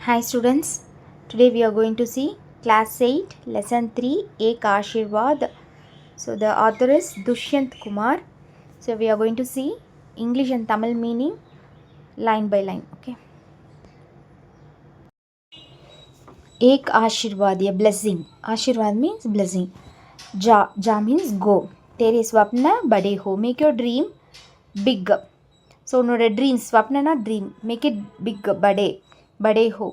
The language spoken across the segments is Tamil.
Hi students, today we are going to see class 8 lesson 3 Ek Ashirwad. So the author is Dushyant Kumar. So we are going to see English and Tamil meaning line by line. Okay. Ek Ashirwad, a blessing. Ashirwad means blessing. Ja means go. Tere swapna bade ho. Make your dream big. So உன்னோட ட்ரீம் ஸ்வப்னா ட்ரீம் மேக் இட் பிக் படே ஹோ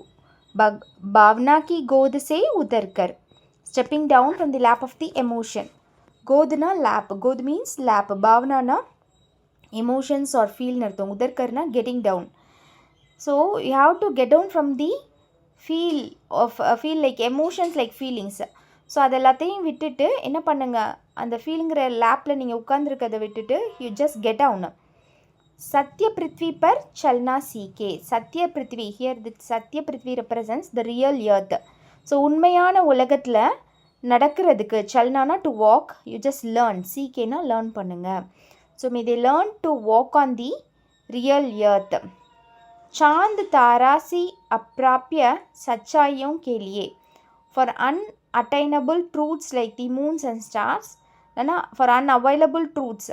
भावना की गोद से उतर कर stepping down from the lap of the emotion. Godna lap, गोद means lap, भावना ना emotions or feel नर्तों, उतर करना getting down. So you have to get down from the feel like emotions like feelings. So அது எல்லாத்தையும் விட்டுட்டு என்ன பண்ணுங்க, அந்த ஃபீலுங்கிற லேப்பில் நீங்கள் உட்காந்துருக்கதை விட்டுட்டு யூ ஜஸ்ட் கெட் டவுன். சத்ய பிருத்வி பர் சல்னா சீக்கே. சத்ய பிருத்வி, ஹியர் தி சத்ய பிருத்வி represents the real earth. So உண்மையான உலகத்தில் நடக்கிறதுக்கு சல்னானா to walk, you just learn, சீக்கேனா லேர்ன் பண்ணுங்கள். So may they learn to walk on the real earth. चांद तारा सी अप्राप्य सच्चाइयों के लिए, for unattainable truths like the moons and stars, ना for unavailable truths.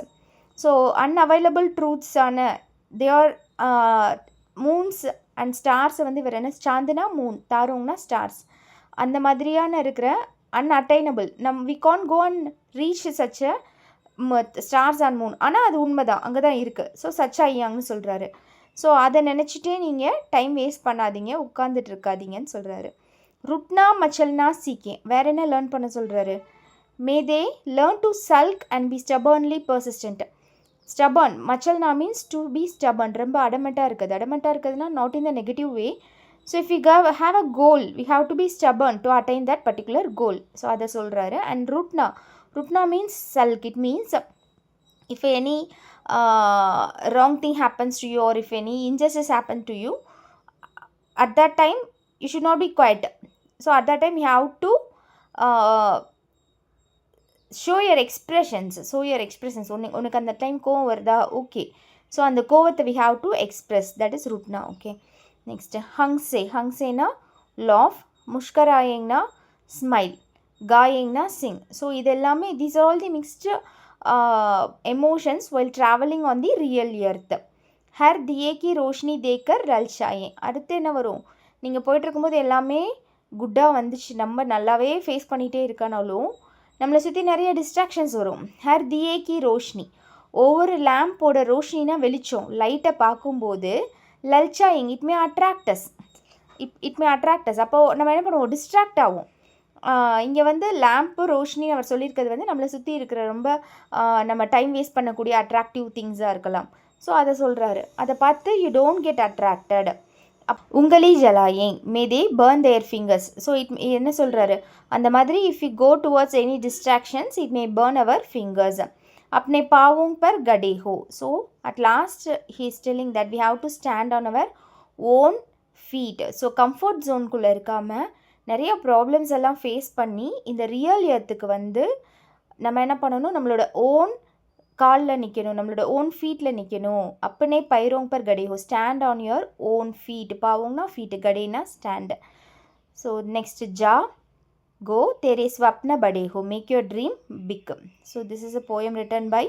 So unavailable truths ஆன they are moons and stars வந்து வேறு என்ன, சாந்துனா மூன், தாரோங்கன்னா ஸ்டார்ஸ், அந்த மாதிரியான இருக்கிற unattainable we can't go and reach such a stars and moon, ஆனால் அது உண்மைதான், அங்கே தான் இருக்குது. ஸோ சச்சாயியாங்கன்னு சொல்கிறாரு. ஸோ அதை நினச்சிட்டே நீங்கள் டைம் வேஸ்ட் பண்ணாதீங்க, உட்காந்துட்டு இருக்காதீங்கன்னு சொல்கிறாரு. ருட்னா மச்சல்னா சீக்கே, வேறு என்ன லேர்ன் பண்ண சொல்கிறாரு? May they learn to sulk and be stubbornly persistent. Stubborn, மச்சல்னா மீன்ஸ் டு பி ஸ்டபர்ன், ரொம்ப அடமெண்ட்டாக இருக்குது. அடமெண்ட்டாக இருக்குதுன்னா not in the negative way. So if you have a goal, we have to be stubborn to attain that particular goal. So அதை சொல்கிறாரு. அண்ட் ருட்னா means sulk. It means if any wrong thing happens to you or if any injustice happens to you, at that time you should not be quiet. So at that time you have to show your expressions. உனக்கு அந்த டைம் கோவம் வருதா, ஓகே, ஸோ அந்த கோவத்தை we have to express, that is rutna. Okay, next ஹங்ஸேனா லாஃப், முஷ்கராயேங்னா ஸ்மைல், காயேங்னா சிங். ஸோ இது எல்லாமே these are all the mixed emotions while traveling on the real earth. ஹர் தியே கி ரோஷினி தேக்கர் ரல்ஷாயே. அடுத்து என்ன வரும், நீங்கள் போயிட்டுருக்கும்போது எல்லாமே குட்டாக வந்துச்சு, நம்ம நல்லாவே ஃபேஸ் பண்ணிகிட்டே இருக்கானாலும் நம்மளை சுற்றி நிறைய டிஸ்ட்ராக்ஷன்ஸ் வரும். ஹர் தியே கி ரோஷினி, ஒவ்வொரு லேம்போட ரோஷினினா வெளிச்சம், லைட்டை பார்க்கும்போது லல்சாயிங், இட் மே அட்ராக்டஸ். அப்போது நம்ம என்ன பண்ணுவோம், டிஸ்ட்ராக்ட் ஆகும். இங்கே வந்து லேம்ப்பு ரோஷினி அவர் சொல்லியிருக்கிறது வந்து நம்மளை சுற்றி இருக்கிற ரொம்ப நம்ம டைம் வேஸ்ட் பண்ணக்கூடிய அட்ராக்டிவ் திங்ஸாக இருக்கலாம். ஸோ அதை சொல்கிறாரு. அதை பார்த்து யூ டோன்ட் கெட் அட்ராக்டட். உங்களி ஜலாயேங் may they burn their fingers. So என்ன சொல்கிறாரு, அந்த மாதிரி if you go towards any distractions it may burn our fingers. अपने पावों पर गड़े हो. So at last he is telling that we have to stand on our own feet. So comfort zone குள்ளே இருக்காமல் நிறைய ப்ராப்ளம்ஸ் எல்லாம் ஃபேஸ் பண்ணி இந்த ரியல் எர்த்துக்கு வந்து நம்ம என்ன பண்ணணும், நம்மளோட ஓன் காலில் நிற்கணும், நம்மளோட ஓன் ஃபீட்டில் நிற்கணும். அப்பனே பைரோங் பர் கடே ஹோ, stand on your own feet. பாவோங்னா ஃபீட்டு, கடேனா ஸ்டாண்ட். ஸோ நெக்ஸ்ட் கோ தேரே ஸ்வப்ன படே ஹோ, make your dream big. So this is a poem written by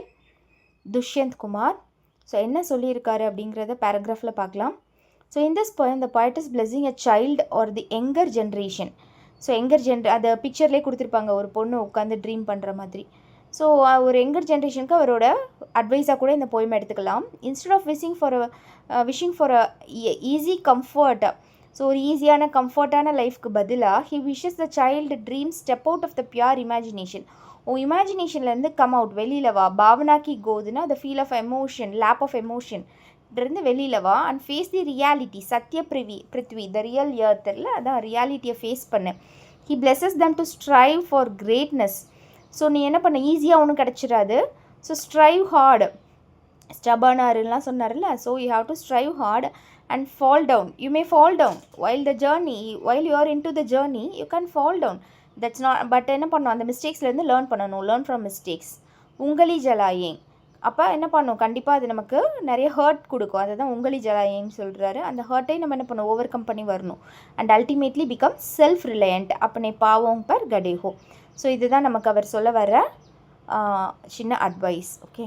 Dushyant Kumar. So என்ன சொல்லியிருக்காரு அப்படிங்கிறத பேராகிராஃபில் பார்க்கலாம். So in this poem, the poet is blessing a child or the younger generation. So அதை பிக்சர்லேயே கொடுத்துருப்பாங்க, ஒரு பொண்ணு உட்காந்து ட்ரீம் பண்ணுற மாதிரி. ஸோ ஒரு யங்கர் ஜென்ரேஷனுக்கு அவரோட அட்வைஸாக கூட இந்த போயம் எடுத்துக்கலாம். Instead of wishing for a easy comfort, so ஒரு ஈஸியான கம்ஃபர்ட்டான லைஃப்க்கு பதிலாக he wishes the child dream step out of the pure imagination. இமேஜினேஷன்லேருந்து கம் அவுட், வெளியில் வா. பாவனாக்கி கோதுனா the feel of emotion, lap of emotion இருந்து வெளியில் வா. அண்ட் ஃபேஸ் தி ரியாலிட்டி, சத்ய பிருத்வி த ரியல் எர்த்தில், அதான் ரியாலிட்டியை ஃபேஸ் பண்ணு. He blesses them to strive for greatness. So நீ என்ன பண்ண, ஈஸியாக ஒன்றும் கிடச்சிடாது. ஸோ ஸ்ட்ரைவ் ஹார்டு, ஸ்டபர்னாருலாம் சொன்னார்ல. So you have to strive hard and fall down. You may fall down while you are in to the journey you can fall down. That's not, but என்ன பண்ணணும், அந்த மிஸ்டேக்ஸ்லேருந்து லேர்ன் பண்ணணும், லேர்ன் ஃப்ரம் மிஸ்டேக்ஸ். உங்களி ஜலாயேங், அப்போ என்ன பண்ணும், கண்டிப்பாக அது நமக்கு நிறைய ஹர்ட் கொடுக்கும். அதை தான் உங்களி ஜலாயன்னு சொல்கிறாரு. அந்த ஹர்ட்டை நம்ம என்ன பண்ணணும், ஓவர் கம் பண்ணி வரணும். And ultimately become self reliant அப்பனே பாவோம் பர் கடேஹோ. ஸோ இதுதான் நமக்கு அவர் சொல்ல வர சின்ன அட்வைஸ். ஓகே.